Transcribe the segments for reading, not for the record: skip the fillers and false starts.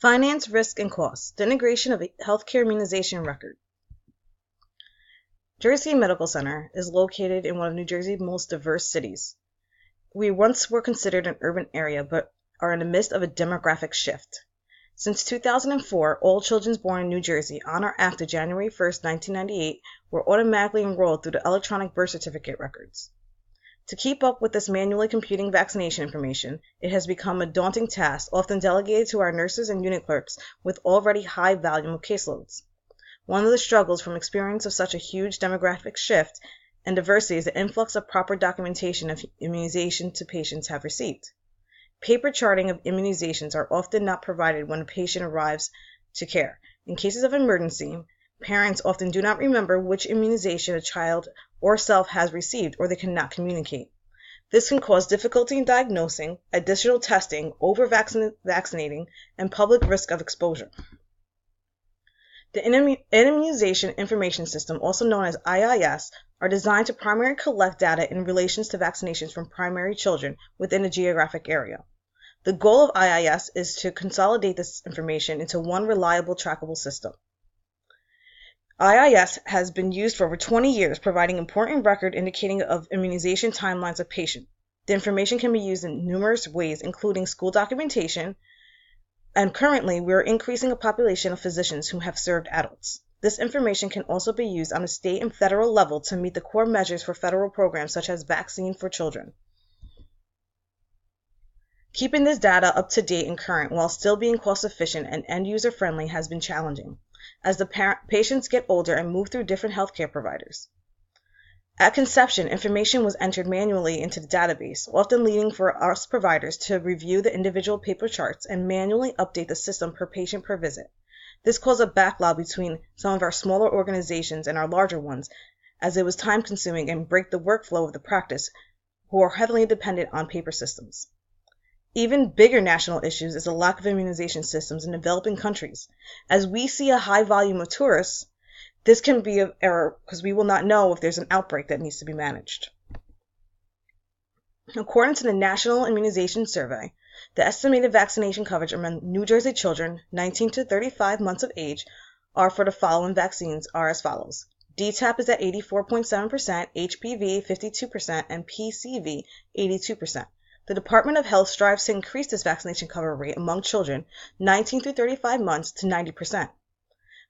Finance, risk, and costs. The integration of a healthcare immunization record. Jersey Medical Center is located in one of New Jersey's most diverse cities. We once were considered an urban area, but are in the midst of a demographic shift. Since 2004, all children born in New Jersey on or after January 1, 1998 were automatically enrolled through the electronic birth certificate records. To keep up with this manually computing vaccination information, it has become a daunting task, often delegated to our nurses and unit clerks with already high volume of caseloads. One of the struggles from experience of such a huge demographic shift and diversity is the influx of proper documentation of immunization to patients have received. Paper charting of immunizations are often not provided when a patient arrives to care. In cases of emergency, parents often do not remember which immunization a child or self has received, or they cannot communicate. This can cause difficulty in diagnosing, additional testing, over-vaccinating, and public risk of exposure. The Immunization Information System, also known as IIS, are designed to primarily collect data in relation to vaccinations from primary children within a geographic area. The goal of IIS is to consolidate this information into one reliable, trackable system. IIS has been used for over 20 years, providing important record indicating of immunization timelines of patients. The information can be used in numerous ways, including school documentation, and currently we are increasing a population of physicians who have served adults. This information can also be used on a state and federal level to meet the core measures for federal programs such as Vaccine for Children. Keeping this data up to date and current while still being cost efficient and end-user friendly has been challenging, as the patients get older and move through different healthcare providers. At conception, information was entered manually into the database, often leading for us providers to review the individual paper charts and manually update the system per patient per visit. This caused a backlog between some of our smaller organizations and our larger ones, as it was time-consuming and break the workflow of the practice, who are heavily dependent on paper systems. Even bigger national issues is the lack of immunization systems in developing countries. As we see a high volume of tourists, this can be an error because we will not know if there's an outbreak that needs to be managed. According to the National Immunization Survey, the estimated vaccination coverage among New Jersey children 19 to 35 months of age are for the following vaccines are as follows. DTaP is at 84.7%, HPV 52%, and PCV 82%. The Department of Health strives to increase this vaccination cover rate among children 19 through 35 months to 90%.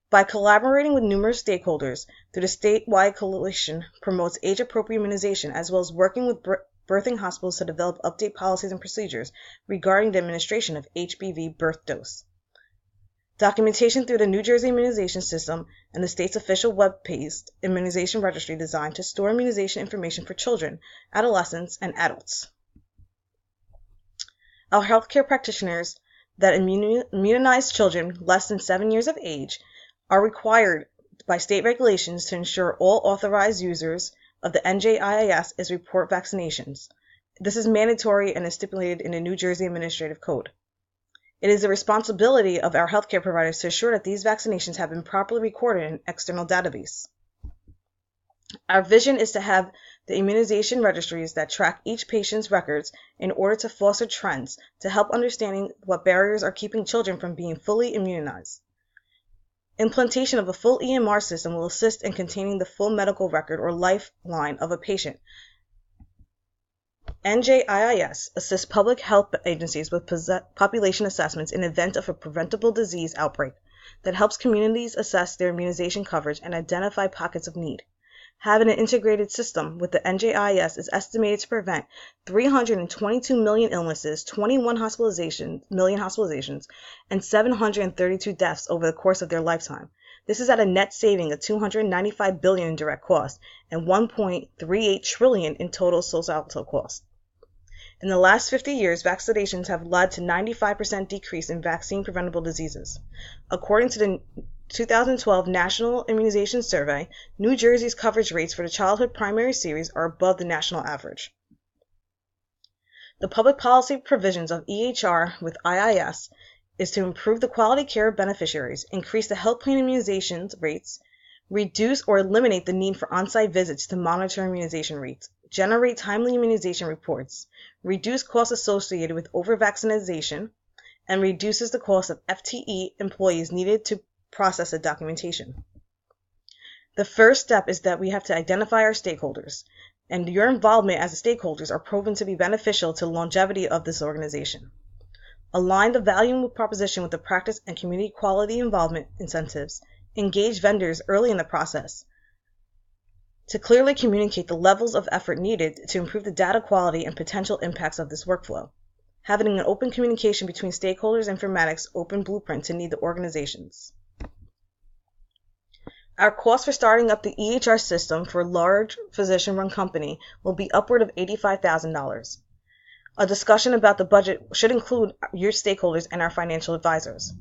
By collaborating with numerous stakeholders through the statewide coalition promotes age-appropriate immunization, as well as working with birthing hospitals to develop update policies and procedures regarding the administration of HPV birth dose. Documentation through the New Jersey Immunization System and the state's official web-based immunization registry designed to store immunization information for children, adolescents, and adults. Our healthcare practitioners that immunize children less than 7 years of age are required by state regulations to ensure all authorized users of the NJIAS is report vaccinations. This is mandatory and is stipulated in the New Jersey Administrative Code. It is the responsibility of our healthcare providers to ensure that these vaccinations have been properly recorded in an external database. Our vision is to have the immunization registries that track each patient's records in order to foster trends to help understanding what barriers are keeping children from being fully immunized. Implementation of a full EMR system will assist in containing the full medical record or lifeline of a patient. NJIAS assists public health agencies with population assessments in event of a preventable disease outbreak that helps communities assess their immunization coverage and identify pockets of need. Having an integrated system with the NJIS is estimated to prevent 322 million illnesses, 21 million hospitalizations, and 732 deaths over the course of their lifetime. This is at a net saving of $295 billion in direct cost and $1.38 trillion in total societal cost. In the last 50 years, vaccinations have led to 95% decrease in vaccine-preventable diseases. According to the 2012 National Immunization Survey, New Jersey's coverage rates for the childhood primary series are above the national average. The public policy provisions of EHR with IIS is to improve the quality care of beneficiaries, increase the health plan immunization rates, reduce or eliminate the need for on-site visits to monitor immunization rates, generate timely immunization reports, reduce costs associated with over-vaccination, and reduces the cost of FTE employees needed to process the documentation. The first step is that we have to identify our stakeholders, and your involvement as stakeholders are proven to be beneficial to the longevity of this organization. Align the value proposition with the practice and community quality involvement incentives. Engage vendors early in the process to clearly communicate the levels of effort needed to improve the data quality and potential impacts of this workflow. Having an open communication between stakeholders and informatics open blueprint to need the organizations. Our cost for starting up the EHR system for a large physician-run company will be upward of $85,000. A discussion about the budget should include your stakeholders and our financial advisors.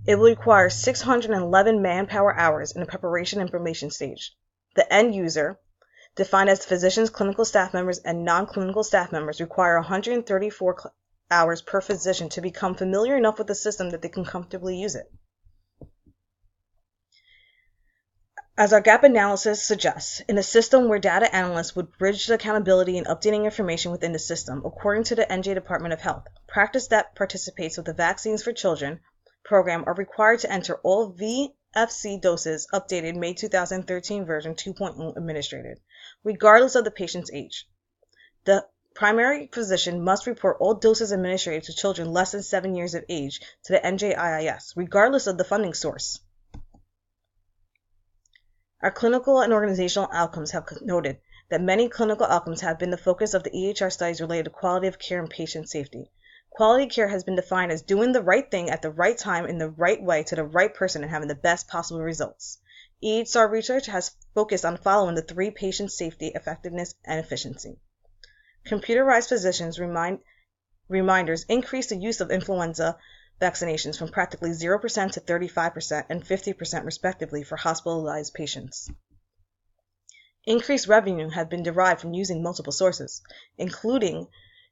It will require 611 manpower hours in the preparation and information stage. The end user, defined as physicians, clinical staff members, and non-clinical staff members, require 134 hours per physician to become familiar enough with the system that they can comfortably use it. As our gap analysis suggests, in a system where data analysts would bridge the accountability and updating information within the system, according to the NJ Department of Health, practice that participates with the Vaccines for Children program are required to enter all VFC doses updated May 2013 version 2.0 administered, regardless of the patient's age. The primary physician must report all doses administered to children less than 7 years of age to the NJIIS, regardless of the funding source. Our clinical and organizational outcomes have noted that many clinical outcomes have been the focus of the EHR studies related to quality of care and patient safety. Quality care has been defined as doing the right thing at the right time in the right way to the right person and having the best possible results. EHR research has focused on following the 3 patient safety, effectiveness, and efficiency. Computerized physicians reminders increase the use of influenza vaccinations from practically 0% to 35% and 50% respectively for hospitalized patients. Increased revenue have been derived from using multiple sources, including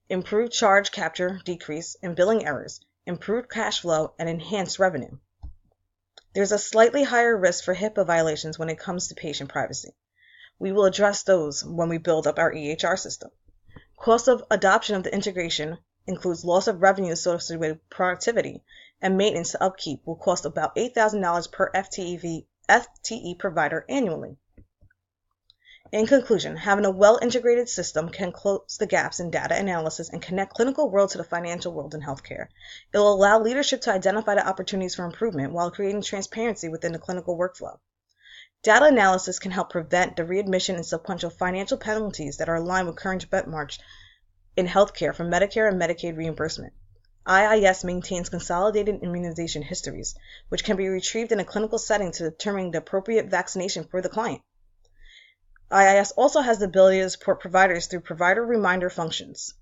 improved charge capture decrease in billing errors, improved cash flow, and enhanced revenue. There's a slightly higher risk for HIPAA violations when it comes to patient privacy. We will address those when we build up our EHR system. Cost of adoption of the integration includes loss of revenue associated with productivity, and maintenance to upkeep will cost about $8,000 per FTE provider annually. In conclusion, having a well-integrated system can close the gaps in data analysis and connect clinical world to the financial world in healthcare. It will allow leadership to identify the opportunities for improvement while creating transparency within the clinical workflow. Data analysis can help prevent the readmission and sequential financial penalties that are aligned with current benchmarks in healthcare for Medicare and Medicaid reimbursement. IIS maintains consolidated immunization histories, which can be retrieved in a clinical setting to determine the appropriate vaccination for the client. IIS also has the ability to support providers through provider reminder functions.